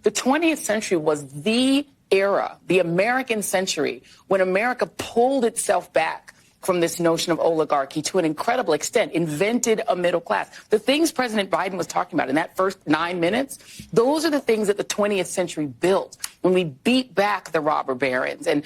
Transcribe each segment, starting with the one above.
The 20th century was the era, the American century, when America pulled itself back from this notion of oligarchy to an incredible extent, invented a middle class. The things President Biden was talking about in that first 9 minutes, those are the things that the 20th century built when we beat back the robber barons and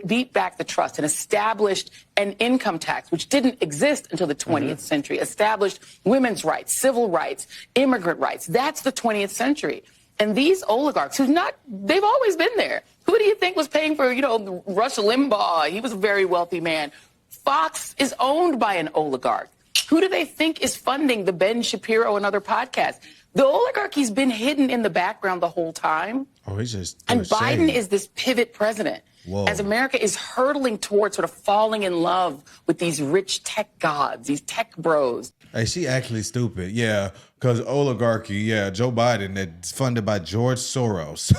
beat back the trust and established an income tax, which didn't exist until the 20th century, established women's rights, civil rights, immigrant rights. That's the 20th century. And these oligarchs, they've always been there. Who do you think was paying for, Rush Limbaugh? He was a very wealthy man. Fox is owned by an oligarch. Who do they think is funding the Ben Shapiro and other podcasts? The oligarchy's been hidden in the background the whole time. Oh, he's just and Biden is this pivot president. Whoa. As America is hurtling towards sort of falling in love with these rich tech gods, these tech bros. Hey, she actually stupid. Yeah, because oligarchy, Joe Biden, that's funded by George Soros.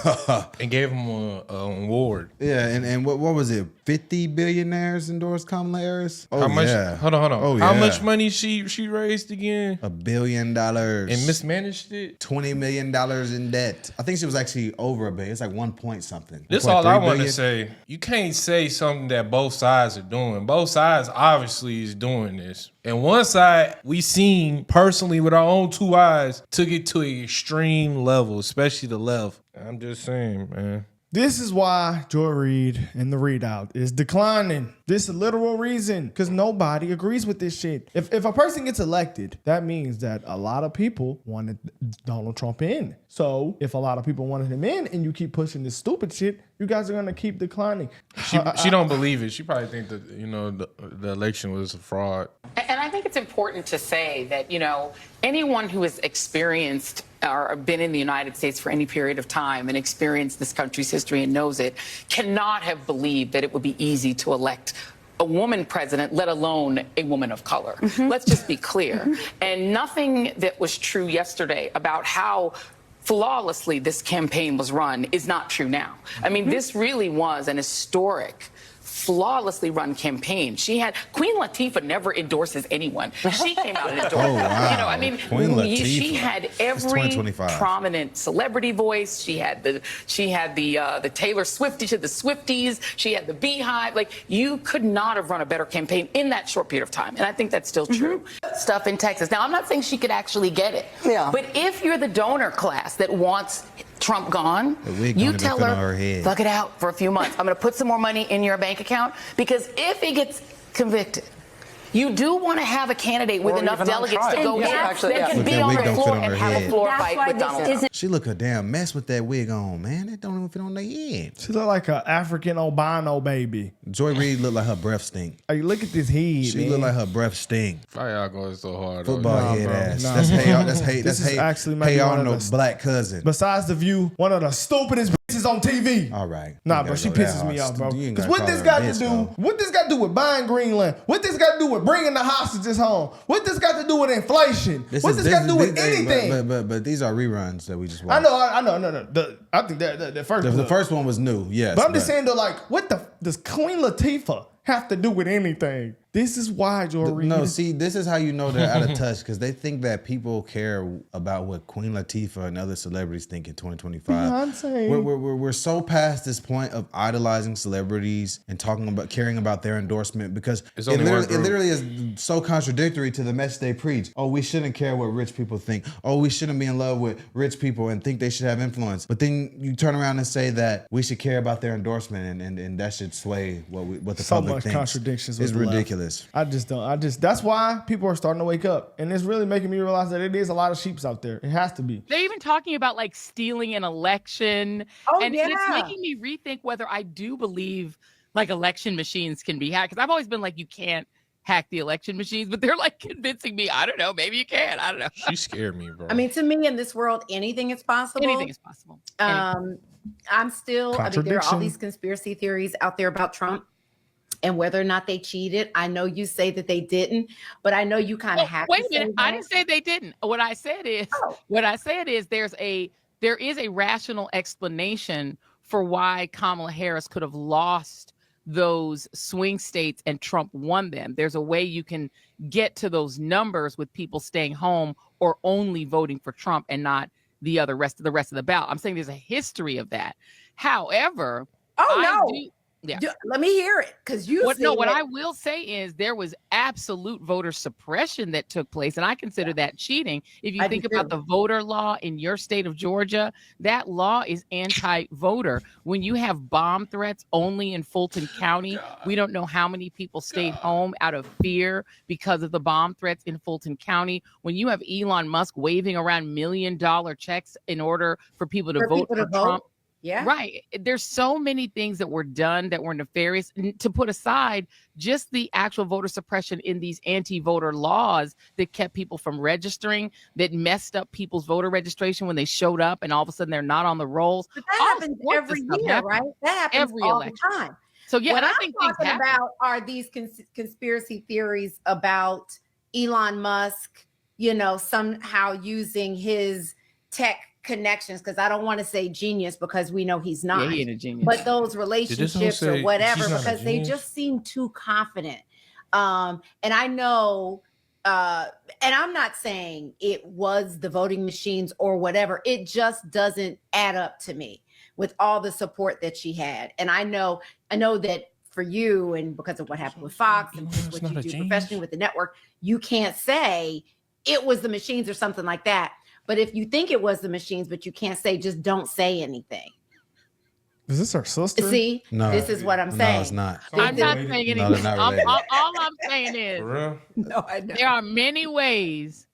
And gave him an award. Yeah, and what was it? 50 billionaires endorsed Kamala Harris? Oh, how much? Yeah. Hold on. Oh, how yeah. much money she raised again? $1 billion. And mismanaged it? $20 million in debt. I think she was actually over $1 billion. It's like 1 point something. This is all I want to say. You can't say something that both sides are doing. Both sides obviously is doing this. And one side, we seen personally with our own two eyes, took it to an extreme level, especially the left. I'm just saying, man. This is why Joy Reid and the readout is declining. This is a literal reason, because nobody agrees with this shit. If a person gets elected, that means that a lot of people wanted Donald Trump in. So if a lot of people wanted him in and you keep pushing this stupid shit, you guys are going to keep declining. She don't believe it. She probably think that, the election was a fraud. And I think it's important to say that, anyone who has experienced or been in the United States for any period of time and experienced this country's history and knows it cannot have believed that it would be easy to elect a woman president, let alone a woman of color. Let's just be clear. And nothing that was true yesterday about how flawlessly this campaign was run is not true now. I mean, this really was an historic, flawlessly run campaign. Queen Latifah never endorses anyone. She came out and endorsed. Oh, wow. Queen Latifah. She had every prominent celebrity voice. She had the Taylor Swift, she had the Swifties, she had the Beehive. Like, you could not have run a better campaign in that short period of time. And I think that's still true. Stuff in Texas. Now, I'm not saying she could actually get it. Yeah. But if you're the donor class that wants Trump gone, you tell her, fuck it out for a few months. I'm going to put some more money in your bank account, because if he gets convicted, you do want to have a candidate with enough delegates to go in that can be on the floor and have a floor fight with Donald Trump. She look a damn mess with that wig on, man. It don't even fit on their head. She look like an African albino baby. Joy Reid look like her breath stink. Hey, look at this head, She look like her breath stink. Why y'all going so hard? Football head ass. That's hate. That's hate. This is actually hey on no black cousin. Besides The View, one of the stupidest bitches on TV. All right. Nah, bro, she pisses me off, bro. Because what this got to do? What this got to do with buying Greenland? What this got to do with bringing the hostages home? What this got to do with inflation? What this got to do with anything? But these are reruns that we just watched. I know. No. I think the first one was new. Yes. But I'm just saying though, like, what does Queen Latifah have to do with anything? This is why, Joy Reid. No, see, this is how you know they're out of touch, because they think that people care about what Queen Latifah and other celebrities think in 2025. Beyonce. We're so past this point of idolizing celebrities and caring about their endorsement, because it literally is so contradictory to the message they preach. Oh, we shouldn't care what rich people think. Oh, we shouldn't be in love with rich people and think they should have influence. But then you turn around and say that we should care about their endorsement, and that should sway what the public thinks. So much contradictions. It's ridiculous. That's why people are starting to wake up. And it's really making me realize that it is a lot of sheeps out there. It has to be. They're even talking about like stealing an election. And it's making me rethink whether I do believe like election machines can be hacked. Because I've always been like, you can't hack the election machines, but they're like convincing me, I don't know, maybe you can. I don't know. She scared me, bro. I mean, to me in this world, anything is possible. Anything is possible. I'm still, there are all these conspiracy theories out there about Trump and whether or not they cheated. I know you say that they didn't, but I know you kind of have to say that. I didn't say they didn't. What I said is there is a rational explanation for why Kamala Harris could have lost those swing states and Trump won them. There's a way you can get to those numbers with people staying home or only voting for Trump and not the rest of the ballot. I'm saying there's a history of that. However, let me hear it, because what I will say is there was absolute voter suppression that took place, and I consider that cheating. If you think about the voter law in your state of Georgia, that law is anti-voter. When you have bomb threats only in Fulton County, we don't know how many people stayed home out of fear because of the bomb threats in Fulton County. When you have Elon Musk waving around $1 million checks in order for people to vote for Trump. Yeah. Right. There's so many things that were done that were nefarious, to put aside just the actual voter suppression in these anti-voter laws that kept people from registering, that messed up people's voter registration when they showed up and all of a sudden they're not on the rolls. But that happens every year, right? That happens every all election. the time. So yeah, what I I'm think talking about are these conspiracy theories about Elon Musk, somehow using his tech connections, because I don't want to say genius, because we know he's not. Yeah, he ain't a genius. But those relationships or whatever, because they just seem too confident. And I know, and I'm not saying it was the voting machines or whatever. It just doesn't add up to me with all the support that she had. And I know that for you, and because of what happened with Fox and what you do professionally with the network, you can't say it was the machines or something like that. But if you think it was the machines, but you can't say, just don't say anything. Is this our sister? See, no, this is what I'm saying. No, it's not. I'm not saying anything. No, they're not related. All I'm saying is, No, I know. there are many ways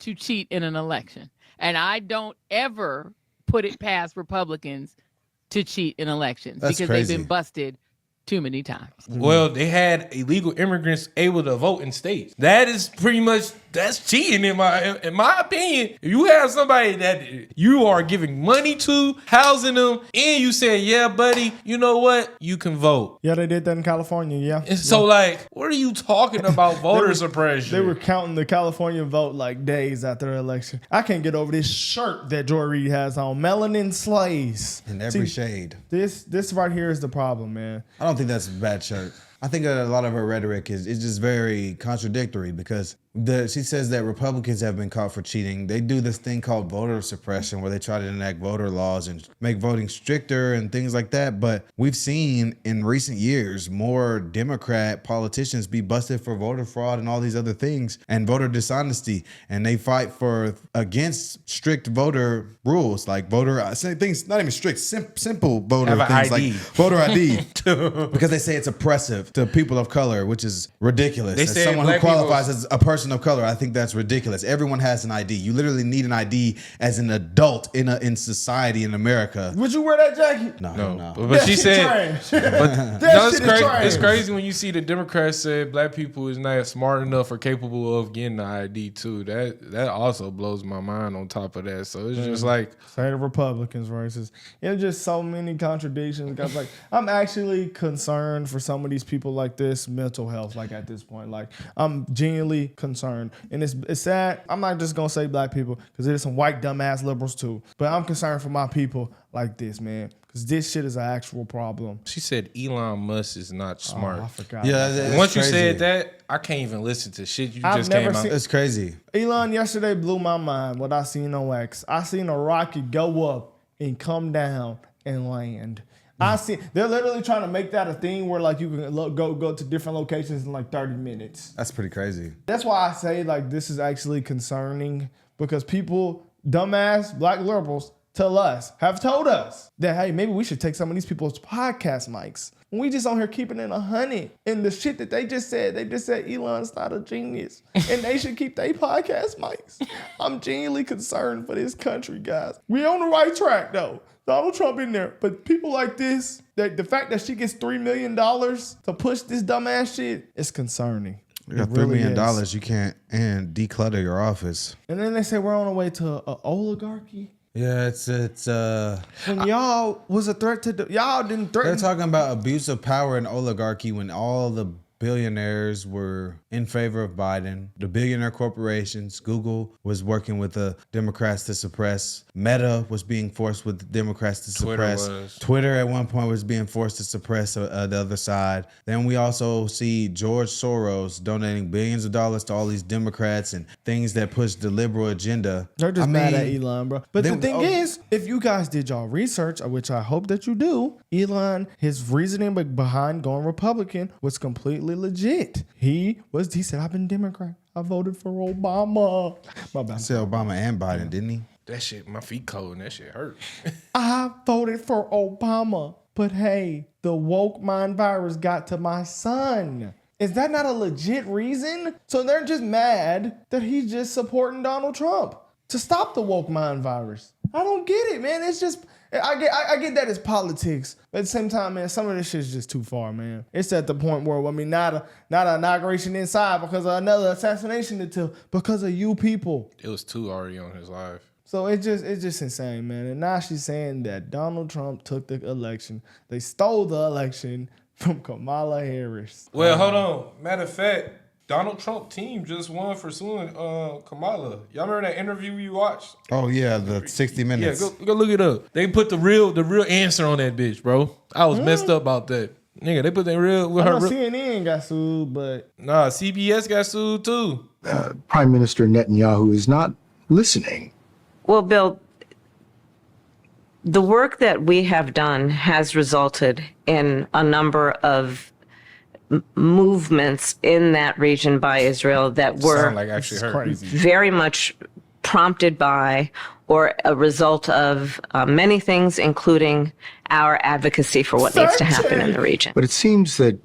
to cheat in an election. And I don't ever put it past Republicans to cheat in elections. That's because crazy. They've been busted too many times. Well, they had illegal immigrants able to vote in states. That is pretty much, that's cheating in my opinion. If you have somebody that you are giving money to, housing them, and you say, yeah, buddy, you know what? You can vote. Yeah, they did that in California, yeah. And so, what are you talking about voter suppression? They were counting the California vote like days after the election. I can't get over this shirt that Joy Reid has on. Melanin slays. In every shade. This right here is the problem, man. I don't think that's a bad shirt. I think a lot of her rhetoric is just very contradictory, because she says that Republicans have been caught for cheating. They do this thing called voter suppression, where they try to enact voter laws and make voting stricter and things like that. But we've seen in recent years more Democrat politicians be busted for voter fraud and all these other things and voter dishonesty. And they fight against strict voter rules, like things, not even strict, simple voter things like voter ID, because they say it's oppressive to people of color, which is ridiculous. As someone who qualifies as a person of color, I think that's ridiculous. Everyone has an ID. You literally need an ID as an adult in society in America. Would you wear that jacket? No. But she said, it's trash. crazy when you see the Democrats say black people is not smart enough or capable of getting the ID too. That also blows my mind on top of that. So it's just like, say the Republicans racist. It's just so many contradictions. Guys, like, I'm actually concerned for some of these people like this mental health. Like at this point, like I'm genuinely concerned, and it's sad. I'm not just gonna say black people, because there's some white dumbass liberals too. But I'm concerned for my people like this, man, because this shit is an actual problem. she said Elon Musk is not smart. I forgot. Yeah, Once you said that, I can't even listen to shit I've just never came out. seen- It's crazy. Elon yesterday blew my mind. What I seen on X, I seen a rocket go up and come down and land. They're literally trying to make that a thing where like you can go to different locations in like 30 minutes. That's pretty crazy. That's why I say like this is actually concerning, because people, dumbass black liberals, have told us that, hey, maybe we should take some of these people's podcast mics. We just on here keeping it 100. And the shit that they just said Elon's not a genius and they should keep their podcast mics. I'm genuinely concerned for this country, guys. We on the right track though. Donald Trump in there. But people like this, the fact that she gets $3 million to push this dumbass shit is concerning. You got $3 million, you can't declutter your office. And then they say we're on our way to an oligarchy. Yeah, it's when y'all was a threat to y'all didn't threaten. They're talking about abuse of power and oligarchy when all the billionaires were in favor of Biden. The billionaire corporations, Google was working with the Democrats to suppress. Meta was being forced with the Democrats to suppress. Twitter at one point was being forced to suppress the other side. Then we also see George Soros donating billions of dollars to all these Democrats and things that push the liberal agenda. They're just mad at Elon, bro. But the thing is, if you guys did y'all research, which I hope that you do, Elon, his reasoning behind going Republican was completely legit. He said, I've been Democrat. I voted for Obama. My bad. He said Obama and Biden, didn't he? That shit, my feet cold and that shit hurt. I voted for Obama, but hey, the woke mind virus got to my son. Is that not a legit reason? So they're just mad that he's just supporting Donald Trump to stop the woke mind virus. I don't get it, man. It's just, I get that it's politics. But at the same time, man, some of this shit is just too far, man. It's at the point where, I mean, not an inauguration inside because of another assassination until because of you people. It was 2 already on his life. So it's just insane, man. And now she's saying that Donald Trump took the election. They stole the election from Kamala Harris. Well, hold on. Matter of fact, Donald Trump team just won for suing Kamala. Y'all remember that interview you watched? Oh yeah, the 60 Minutes. Yeah, go look it up. They put the real answer on that bitch, bro. I was messed up about that. Nigga, they put the real. I know CNN got sued, but nah, CBS got sued too. Prime Minister Netanyahu is not listening. Well, Bill, the work that we have done has resulted in a number of movements in that region by Israel that were very much prompted by or a result of many things, including our advocacy for what needs to happen in the region. But it seems that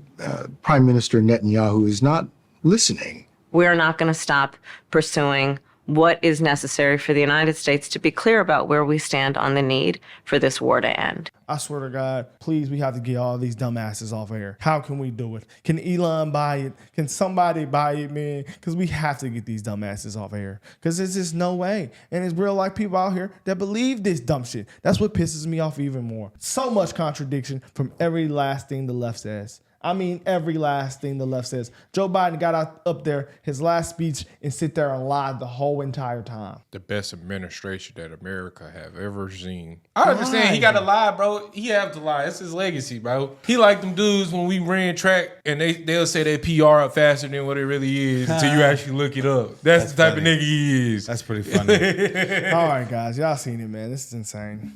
Prime Minister Netanyahu is not listening. We're not going to stop pursuing what is necessary for the United States to be clear about where we stand on the need for this war to end. I swear to God, please, we have to get all these dumbasses off of here. How can we do it? Can Elon buy it? Can somebody buy it, man? Because we have to get these dumbasses off of here. Because there's just no way. And it's real life people out here that believe this dumb shit. That's what pisses me off even more. So much contradiction from every last thing the left says. I mean, every last thing the left says. Joe Biden got up there, his last speech, and sit there and lied the whole entire time. The best administration that America have ever seen. I understand he got to lie, bro. He have to lie. It's his legacy, bro. He like them dudes when we ran track and they'll say they PR up faster than what it really is until you actually look it up. That's the type of nigga he is. That's pretty funny. All right, guys. Y'all seen it, man. This is insane.